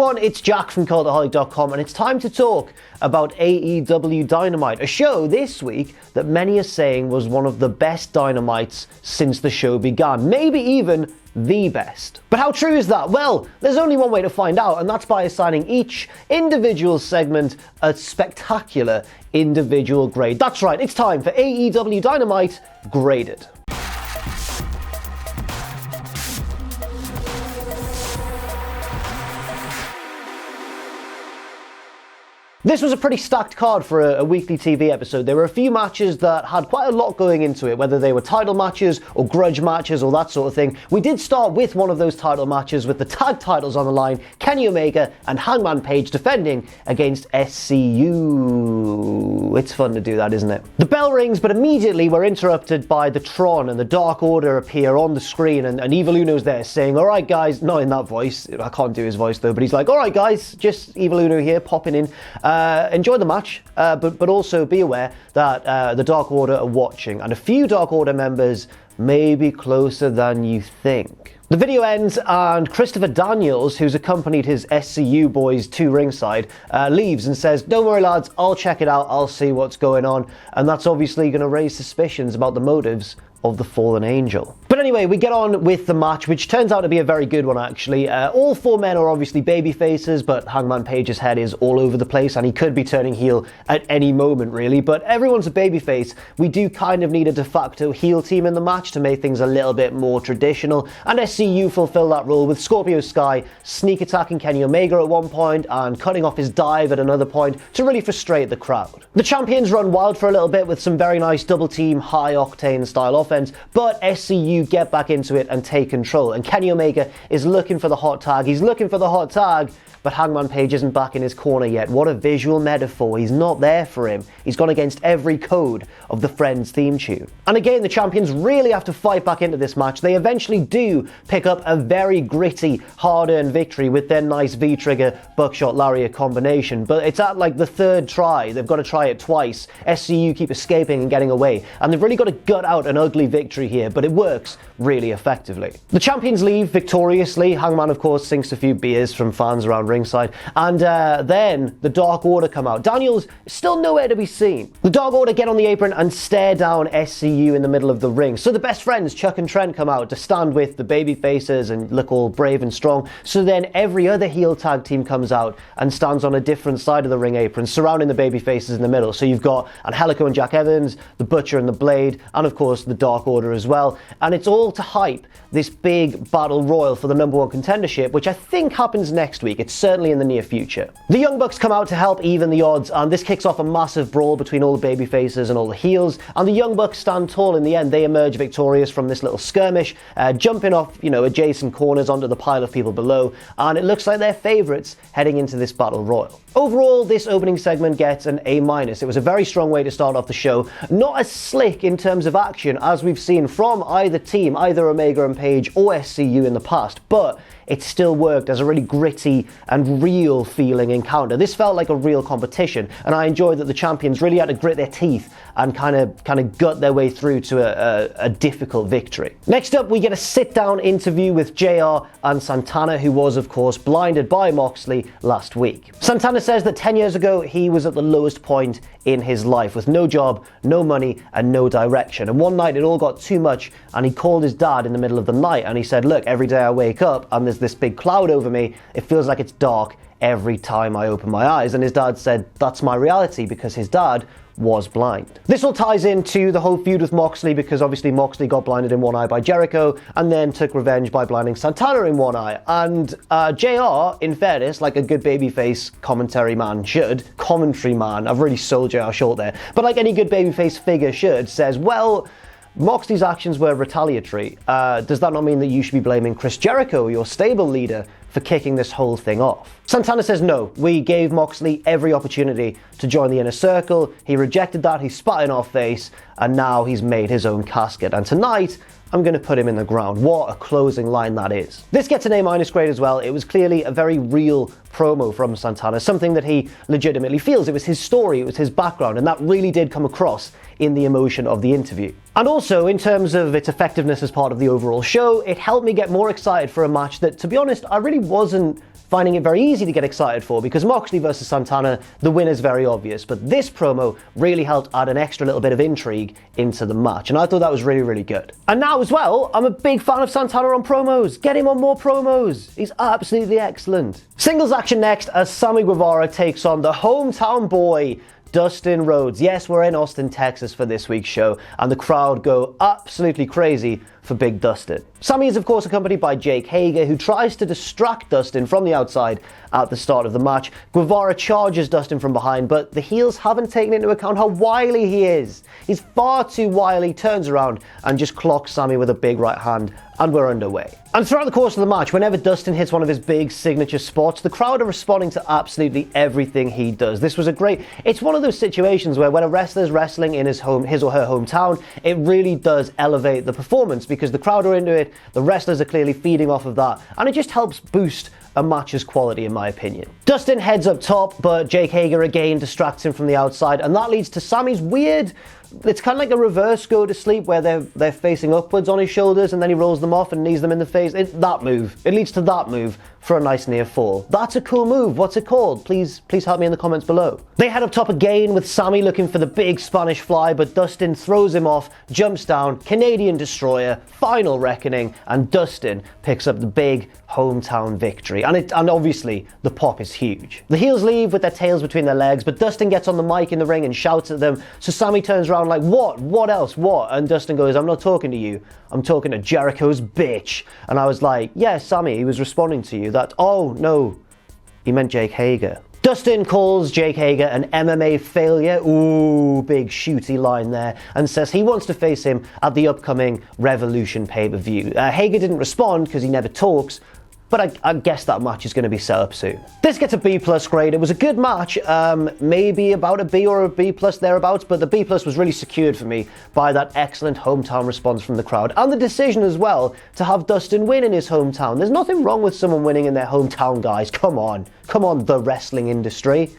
everyone, it's Jack from Cultaholic.com, and it's time to talk about AEW Dynamite, a show this week that many are saying was one of the best Dynamites since the show began, maybe even the best. But how true is that? Well, there's only one way to find out, and that's by assigning each individual segment a spectacular individual grade. That's right, it's time for AEW Dynamite Graded. This was a pretty stacked card for a weekly TV episode. There were a few matches that had quite a lot going into it, whether they were title matches or grudge matches or that sort of thing. We did start with one of those title matches with the tag titles on the line, Kenny Omega and Hangman Page defending against SCU. It's fun to do that, isn't it? The bell rings, but immediately we're interrupted by the Tron and the Dark Order appear on the screen, and Evil Uno's there saying, "Alright guys," not in that voice, I can't do his voice though, but he's like, "Alright guys, just Evil Uno here, popping in. Enjoy the match, but also be aware that the Dark Order are watching, and a few Dark Order members may be closer than you think." The video ends and Christopher Daniels, who's accompanied his SCU boys to ringside, leaves and says, "Don't worry lads, I'll check it out, I'll see what's going on," and that's obviously going to raise suspicions about the motives of the fallen angel. But anyway, we get on with the match, which turns out to be a very good one actually. All four men are obviously baby faces, but Hangman Page's head is all over the place and he could be turning heel at any moment really, but everyone's a baby face. We do kind of need a de facto heel team in the match to make things a little bit more traditional, and SCU fulfill that role with Scorpio Sky sneak attacking Kenny Omega at one point and cutting off his dive at another point to really frustrate the crowd. The champions run wild for a little bit with some very nice double team high octane style offense, but SCU get back into it and take control, and Kenny Omega is looking for the hot tag. He's looking for the hot tag, but Hangman Page isn't back in his corner yet. What a visual metaphor. He's not there for him. He's gone against every code of the Friends theme tune. And again, the champions really have to fight back into this match. They eventually do pick up a very gritty, hard-earned victory with their nice V-trigger buckshot lariat combination, but it's at like the third try. They've got to try it twice. SCU keep escaping and getting away, and they've really got to gut out an ugly victory here, but it works really effectively. The champions leave victoriously. Hangman, of course, sinks a few beers from fans around ringside, and then the Dark Order come out. Daniels is still nowhere to be seen. The Dark Order get on the apron and stare down SCU in the middle of the ring. So the best friends, Chuck and Trent, come out to stand with the baby faces and look all brave and strong. So then every other heel tag team comes out and stands on a different side of the ring apron, surrounding the baby faces in the middle. So you've got Angelico and Jack Evans, the Butcher and the Blade, and of course the Dark Order as well. And it's all to hype this big battle royal for the #1 contendership, which I think happens next week. It's certainly in the near future. The Young Bucks come out to help even the odds, and this kicks off a massive brawl between all the baby faces and all the heels, and the Young Bucks stand tall in the end. They emerge victorious from this little skirmish, jumping off, adjacent corners onto the pile of people below, and it looks like they're favourites heading into this battle royal. Overall, this opening segment gets an A-. It was a very strong way to start off the show. Not as slick in terms of action as we've seen from either team, either Omega and Page or SCU in the past, but it still worked as a really gritty and real feeling encounter. This felt like a real competition, and I enjoyed that the champions really had to grit their teeth and kind of gut their way through to a difficult victory. Next up, we get a sit-down interview with JR and Santana, who was, of course, blinded by Moxley last week. Santana says that 10 years ago, he was at the lowest point in his life, with no job, no money, and no direction. And one night, it all got too much, and he called his dad in the middle of the night, and he said, "Look, every day I wake up, and there's this big cloud over me. It feels like it's dark every time I open my eyes." And his dad said, "That's my reality," because his dad was blind. This all ties into the whole feud with Moxley, because obviously Moxley got blinded in one eye by Jericho and then took revenge by blinding Santana in one eye. And JR, in fairness, like a good babyface commentary man should, I've really sold JR short there, but like any good babyface figure should, says, well, Moxley's actions were retaliatory. Does that not mean that you should be blaming Chris Jericho, your stable leader, for kicking this whole thing off? Santana says no, we gave Moxley every opportunity to join the inner circle. He rejected that, he spat in our face, and now he's made his own casket. And tonight, I'm going to put him in the ground. What a closing line that is. This gets an A- grade as well. It was clearly a very real promo from Santana, something that he legitimately feels. It was his story, it was his background, and that really did come across in the emotion of the interview. And also, in terms of its effectiveness as part of the overall show, it helped me get more excited for a match that, to be honest, I really wasn't finding it very easy to get excited for, because Moxley versus Santana, the win is very obvious, but this promo really helped add an extra little bit of intrigue into the match, and I thought that was really, really good. And now as well, I'm a big fan of Santana on promos. Get him on more promos. He's absolutely excellent. Singles action next as Sammy Guevara takes on the hometown boy, Dustin Rhodes. Yes, we're in Austin, Texas for this week's show, and the crowd go absolutely crazy for Big Dustin. Sammy is of course accompanied by Jake Hager, who tries to distract Dustin from the outside at the start of the match. Guevara charges Dustin from behind, but the heels haven't taken into account how wily he is. He's far too wily, turns around and just clocks Sammy with a big right hand, and we're underway. And throughout the course of the match, whenever Dustin hits one of his big signature spots, the crowd are responding to absolutely everything he does. This was a great, it's one of those situations where when a wrestler's wrestling in his or her hometown, it really does elevate the performance, because the crowd are into it, the wrestlers are clearly feeding off of that, and it just helps boost a match's quality, in my opinion. Dustin heads up top, but Jake Hager again distracts him from the outside, and that leads to Sammy's weird, it's kind of like a reverse go to sleep where they're facing upwards on his shoulders, and then he rolls them off and knees them in the face. That move. It leads to that move for a nice near fall. That's a cool move. What's it called? Please help me in the comments below. They head up top again with Sammy looking for the big Spanish fly, but Dustin throws him off, jumps down, Canadian Destroyer, final reckoning, and Dustin picks up the big hometown victory. And obviously the pop is huge. The heels leave with their tails between their legs, but Dustin gets on the mic in the ring and shouts at them, so Sammy turns around like, what else, what? And Dustin goes, I'm not talking to you, I'm talking to Jericho's bitch. And I was like, yeah, Sammy, he was responding to you. Oh no, he meant Jake Hager. Dustin calls Jake Hager an MMA failure, ooh, big shooty line there, and says he wants to face him at the upcoming Revolution pay-per-view. Hager didn't respond because he never talks, but I guess that match is going to be set up soon. This gets a B+ grade. It was a good match, maybe about a B or a B+ thereabouts, but the B+ was really secured for me by that excellent hometown response from the crowd, and the decision as well to have Dustin win in his hometown. There's nothing wrong with someone winning in their hometown, guys. Come on, the wrestling industry.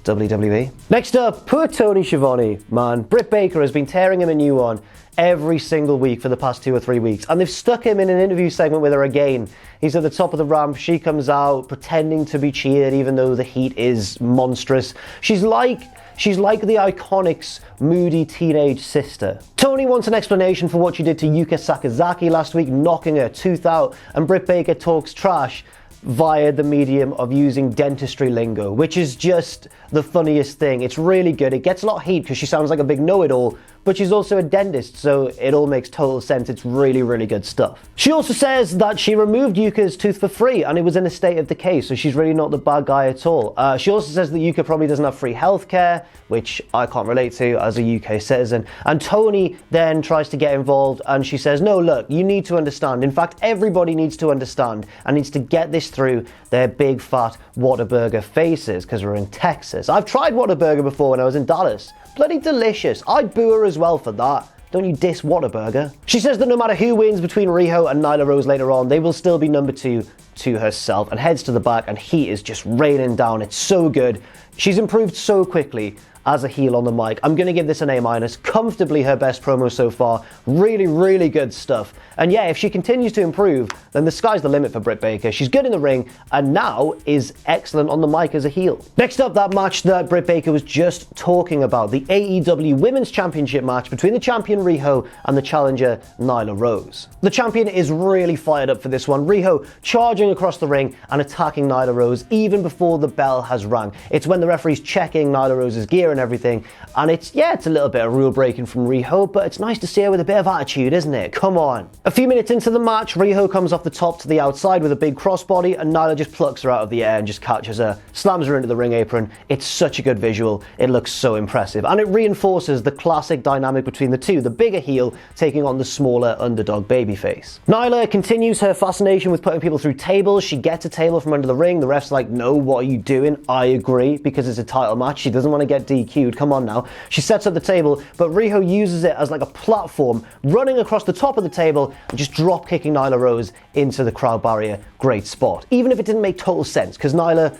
WWE. Next up, poor Tony Schiavone, man. Britt Baker has been tearing him a new one every single week for the past 2 or 3 weeks, and they've stuck him in an interview segment with her again. He's at the top of the ramp, she comes out pretending to be cheered even though the heat is monstrous. She's like the Iconics' moody teenage sister. Tony wants an explanation for what she did to Yuka Sakazaki last week, knocking her tooth out, and Britt Baker talks trash via the medium of using dentistry lingo, which is just the funniest thing. It's really good. It gets a lot of heat because she sounds like a big know-it-all, but she's also a dentist, so it all makes total sense. It's really, really good stuff. She also says that she removed Yuka's tooth for free and it was in a state of decay, so she's really not the bad guy at all. She also says that Yuka probably doesn't have free healthcare, which I can't relate to as a UK citizen. And Tony then tries to get involved and she says, no, look, you need to understand. In fact, everybody needs to understand and needs to get this through their big fat Whataburger faces, because we're in Texas. I've tried Whataburger before when I was in Dallas. Bloody delicious. I'd boo her as well for that. Don't you diss Whataburger? She says that no matter who wins between Riho and Nyla Rose later on, they will still be number 2 to herself, and heads to the back, and heat is just raining down. It's so good. She's improved so quickly as a heel on the mic. I'm going to give this an A-, comfortably her best promo so far. Really, really good stuff. And yeah, if she continues to improve, then the sky's the limit for Britt Baker. She's good in the ring, and now is excellent on the mic as a heel. Next up, that match that Britt Baker was just talking about, the AEW Women's Championship match between the champion Riho and the challenger Nyla Rose. The champion is really fired up for this one. Riho charging across the ring and attacking Nyla Rose even before the bell has rung. It's when the referee's checking Nyla Rose's gear and everything, and it's a little bit of rule breaking from Riho, but it's nice to see her with a bit of attitude, isn't it? Come on. A few minutes into the match, Riho comes off the top to the outside with a big crossbody, and Nyla just plucks her out of the air and just catches her, slams her into the ring apron. It's such a good visual. It looks so impressive, and it reinforces the classic dynamic between the two, the bigger heel taking on the smaller underdog babyface. Nyla continues her fascination with putting people through tables. She gets a table from under the ring. The ref's like, no, what are you doing? I agree, because it's a title match. She doesn't want to get DQ'd. DQ'd, come on now. She sets up the table, but Riho uses it as like a platform, running across the top of the table and just drop kicking Nyla Rose into the crowd barrier. Great spot. Even if it didn't make total sense, because Nyla,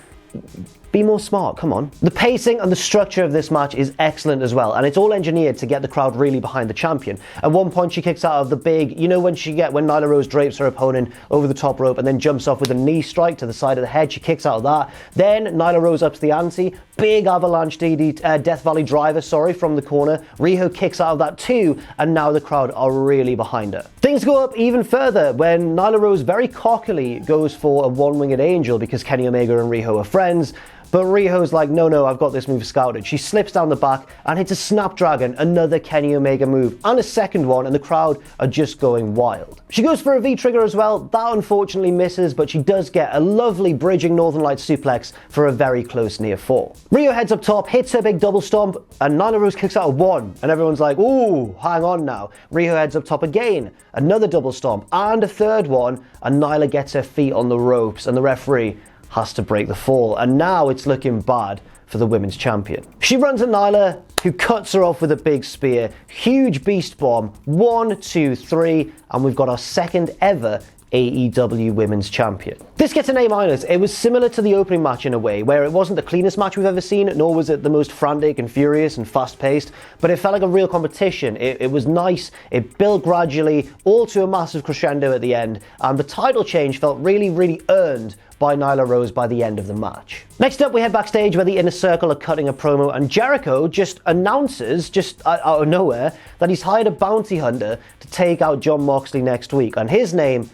be more smart, come on. The pacing and the structure of this match is excellent as well, and it's all engineered to get the crowd really behind the champion. At one point she kicks out of the big, you know when Nyla Rose drapes her opponent over the top rope and then jumps off with a knee strike to the side of the head, she kicks out of that. Then Nyla Rose ups the ante, big avalanche Death Valley driver, from the corner. Riho kicks out of that too, and now the crowd are really behind her. Things go up even further when Nyla Rose very cockily goes for a one-winged angel because Kenny Omega and Riho are friends. But Riho's like, no, I've got this move scouted. She slips down the back and hits a Snapdragon, another Kenny Omega move, and a second one, and the crowd are just going wild. She goes for a V-trigger as well. That unfortunately misses, but she does get a lovely bridging Northern Lights suplex for a very close near fall. Riho heads up top, hits her big double stomp, and Nyla Rose kicks out of one, and everyone's like, ooh, hang on now. Riho heads up top again, another double stomp, and a third one, and Nyla gets her feet on the ropes, and the referee has to break the fall, and now it's looking bad for the women's champion. She runs at Nyla, who cuts her off with a big spear, huge beast bomb, 1, 2, 3, and we've got our second ever AEW Women's Champion. This gets an A-. It was similar to the opening match in a way, where it wasn't the cleanest match we've ever seen, nor was it the most frantic and furious and fast-paced, but it felt like a real competition. It was nice, it built gradually, all to a massive crescendo at the end, and the title change felt really, really earned by Nyla Rose by the end of the match. Next up, we head backstage where the Inner Circle are cutting a promo, and Jericho just announces, out of nowhere, that he's hired a bounty hunter to take out Jon Moxley next week, and his name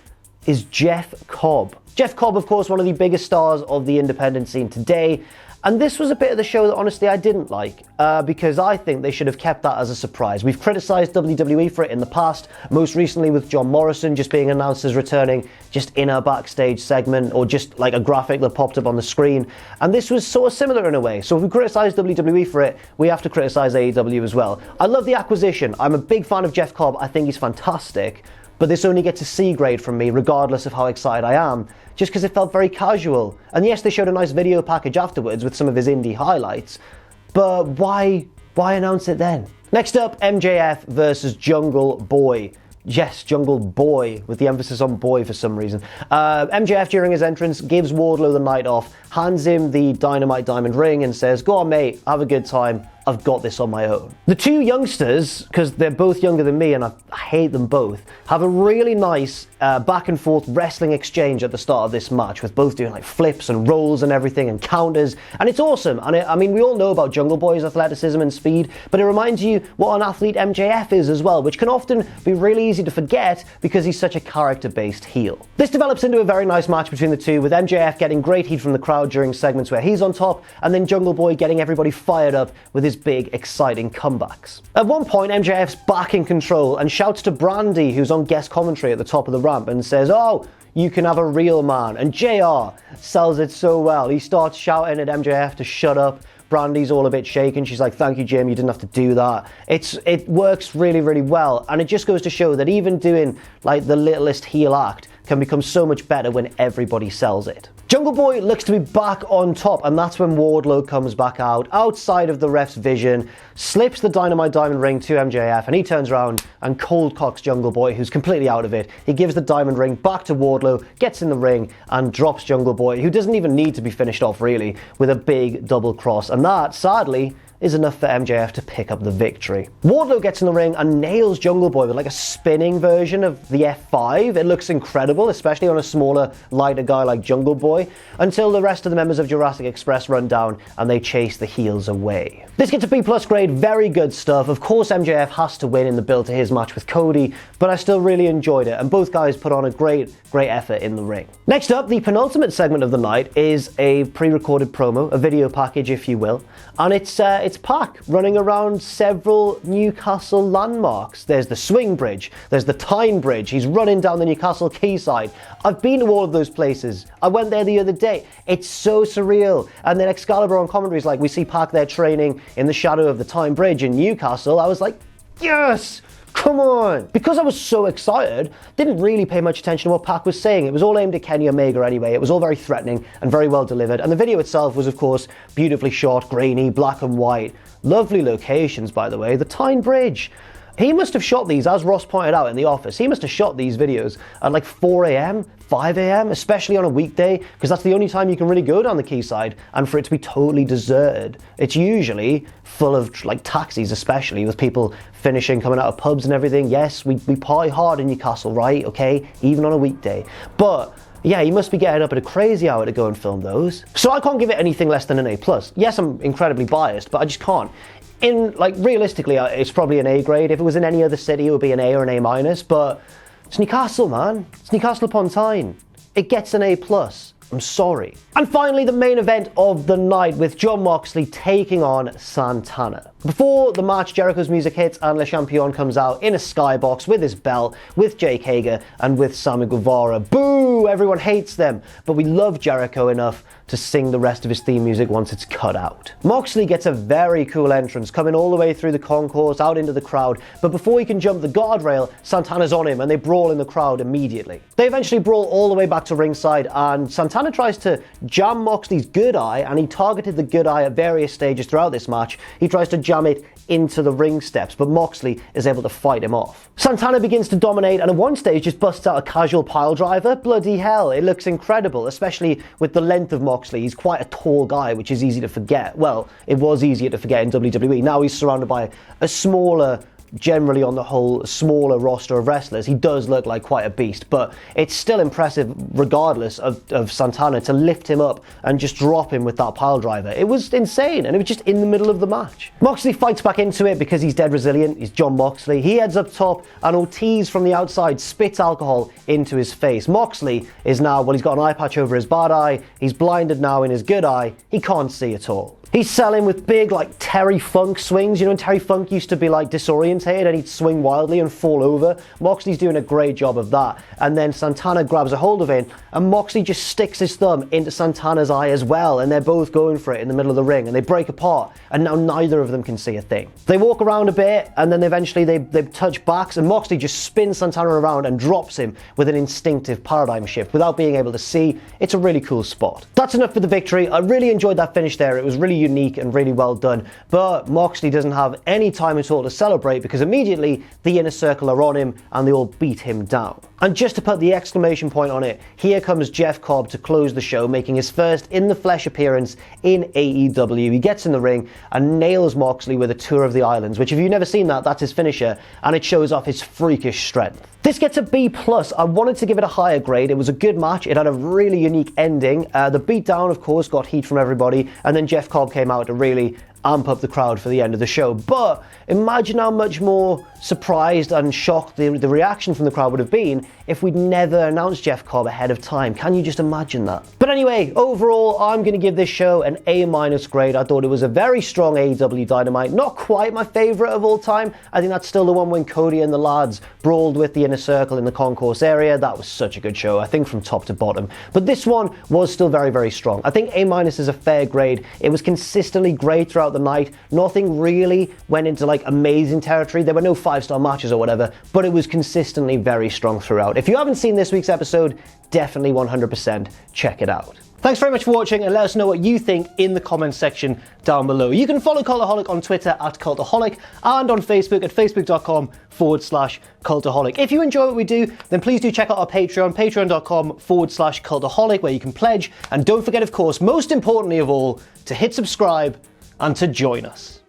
is Jeff Cobb. Jeff Cobb, of course, one of the biggest stars of the independent scene today, and this was a bit of the show that honestly I didn't like, because I think they should have kept that as a surprise. We've criticised WWE for it in the past, most recently with John Morrison just being announced as returning just in a backstage segment, or just like a graphic that popped up on the screen, and this was sort of similar in a way. So if we criticise WWE for it, we have to criticise AEW as well. I love the acquisition. I'm a big fan of Jeff Cobb. I think he's fantastic. But this only gets a C grade from me, regardless of how excited I am, just because it felt very casual. And yes, they showed a nice video package afterwards with some of his indie highlights, but why announce it then? Next up, MJF versus Jungle Boy. Yes, Jungle Boy, with the emphasis on boy for some reason. MJF, during his entrance, gives Wardlow the night off, hands him the Dynamite diamond ring and says, go on mate, have a good time, I've got this on my own. The two youngsters, because they're both younger than me and I hate them both, have a really nice back and forth wrestling exchange at the start of this match, with both doing like flips and rolls and everything and counters, and it's awesome. And I mean, we all know about Jungle Boy's athleticism and speed, but it reminds you what an athlete MJF is as well, which can often be really easy to forget because he's such a character-based heel. This develops into a very nice match between the two, with MJF getting great heat from the crowd during segments where he's on top, and then Jungle Boy getting everybody fired up with his big, exciting comebacks. At one point, MJF's back in control and shouts to Brandy, who's on guest commentary at the top of the ramp, and says, oh, you can have a real man. And JR sells it so well. He starts shouting at MJF to shut up. Brandy's all a bit shaken. She's like, thank you, Jim, you didn't have to do that. It works really, really well. And it just goes to show that even doing like the littlest heel act can become so much better when everybody sells it. Jungle Boy looks to be back on top, and that's when Wardlow comes back out, outside of the ref's vision, slips the Dynamite Diamond ring to MJF, and he turns around and cold cocks Jungle Boy, who's completely out of it. He gives the diamond ring back to Wardlow, gets in the ring, and drops Jungle Boy, who doesn't even need to be finished off really, with a big double cross. And that, sadly, is enough for MJF to pick up the victory. Wardlow gets in the ring and nails Jungle Boy with like a spinning version of the F5. It looks incredible, especially on a smaller, lighter guy like Jungle Boy, until the rest of the members of Jurassic Express run down and they chase the heels away. This gets a B+ grade, very good stuff. Of course MJF has to win in the build to his match with Cody, but I still really enjoyed it, and both guys put on a great effort in the ring. Next up, the penultimate segment of the night is a pre-recorded promo, a video package if you will, and it's Pac running around several Newcastle landmarks. There's the Swing Bridge, there's the Tyne Bridge, he's running down the Newcastle quayside. I've been to all of those places. I went there the other day. It's so surreal. And then Excalibur on commentary is like, we see Pac there training in the shadow of the Tyne Bridge in Newcastle. I was like, yes! Come on! Because I was so excited, didn't really pay much attention to what Pac was saying. It was all aimed at Kenny Omega anyway. It was all very threatening and very well delivered. And the video itself was, of course, beautifully shot, grainy, black and white. Lovely locations, by the way. The Tyne Bridge. He must have shot these, as Ross pointed out in the office, he must have shot these videos at like 4 a.m., 5 a.m., especially on a weekday, because that's the only time you can really go down the quayside, and for it to be totally deserted. It's usually full of like taxis, especially with people finishing, coming out of pubs and everything. Yes, we party hard in Newcastle, right? Okay, even on a weekday. But yeah, you must be getting up at a crazy hour to go and film those. So I can't give it anything less than an A+. Yes, I'm incredibly biased, but I just can't. Realistically, it's probably an A grade. If it was in any other city, it would be an A or an A-, but it's Newcastle, man. It's Newcastle upon Tyne. It gets an A+. I'm sorry. And finally, the main event of the night with Jon Moxley taking on Santana. Before the match, Jericho's music hits and Le Champion comes out in a skybox with his belt, with Jake Hager and with Sammy Guevara. Boo! Everyone hates them. But we love Jericho enough to sing the rest of his theme music once it's cut out. Moxley gets a very cool entrance, coming all the way through the concourse, out into the crowd, but before he can jump the guardrail, Santana's on him and they brawl in the crowd immediately. They eventually brawl all the way back to ringside and Santana tries to jam Moxley's good eye, and he targeted the good eye at various stages throughout this match. He tries to jam it into the ring steps, but Moxley is able to fight him off. Santana begins to dominate and at one stage just busts out a casual pile driver. Bloody hell, it looks incredible, especially with the length of Moxley. He's quite a tall guy, which is easy to forget. Well, it was easier to forget in WWE. Now he's surrounded by a smaller, generally on the whole, smaller roster of wrestlers. He does look like quite a beast, but it's still impressive regardless of Santana to lift him up and just drop him with that pile driver. It was insane, and it was just in the middle of the match. Moxley fights back into it because he's dead resilient. He's Jon Moxley. He heads up top, and Ortiz from the outside spits alcohol into his face. Moxley is now, well, he's got an eye patch over his bad eye. He's blinded now in his good eye. He can't see at all. He's selling with big, like, Terry Funk swings. You know, when Terry Funk used to be, like, disorientated and he'd swing wildly and fall over? Moxley's doing a great job of that. And then Santana grabs a hold of it, and Moxley just sticks his thumb into Santana's eye as well, and they're both going for it in the middle of the ring, and they break apart, and now neither of them can see a thing. They walk around a bit, and then eventually they touch backs, and Moxley just spins Santana around and drops him with an instinctive paradigm shift without being able to see. It's a really cool spot. That's enough for the victory. I really enjoyed that finish there. It was really unique and really well done, but Moxley doesn't have any time at all to celebrate because immediately the Inner Circle are on him and they all beat him down. And just to put the exclamation point on it, here comes Jeff Cobb to close the show, making his first in the flesh appearance in AEW. He gets in the ring and nails Moxley with a tour of the islands, which if you've never seen that, that's his finisher, and it shows off his freakish strength. This gets a B+. I wanted to give it a higher grade. It was a good match. It had a really unique ending. The beatdown, of course, got heat from everybody, and then Jeff Cobb came out to really amp up the crowd for the end of the show. But imagine how much more surprised and shocked the reaction from the crowd would have been if we'd never announced Jeff Cobb ahead of time. Can you just imagine that? But anyway, overall, I'm going to give this show an A- grade. I thought it was a very strong AEW Dynamite. Not quite my favourite of all time. I think that's still the one when Cody and the lads brawled with the Inner Circle in the concourse area. That was such a good show, I think, from top to bottom. But this one was still very, very strong. I think A- is a fair grade. It was consistently great throughout the night. Nothing really went into like amazing territory. There were no 5-star matches or whatever, but it was consistently very strong throughout. If you haven't seen this week's episode, definitely 100% check it out. Thanks very much for watching, and let us know what you think in the comments section down below. You can follow Cultaholic on Twitter at Cultaholic and on Facebook at facebook.com/Cultaholic. If you enjoy what we do, then please do check out our Patreon, patreon.com/Cultaholic, where you can pledge. And don't forget, of course, most importantly of all, to hit subscribe and to join us.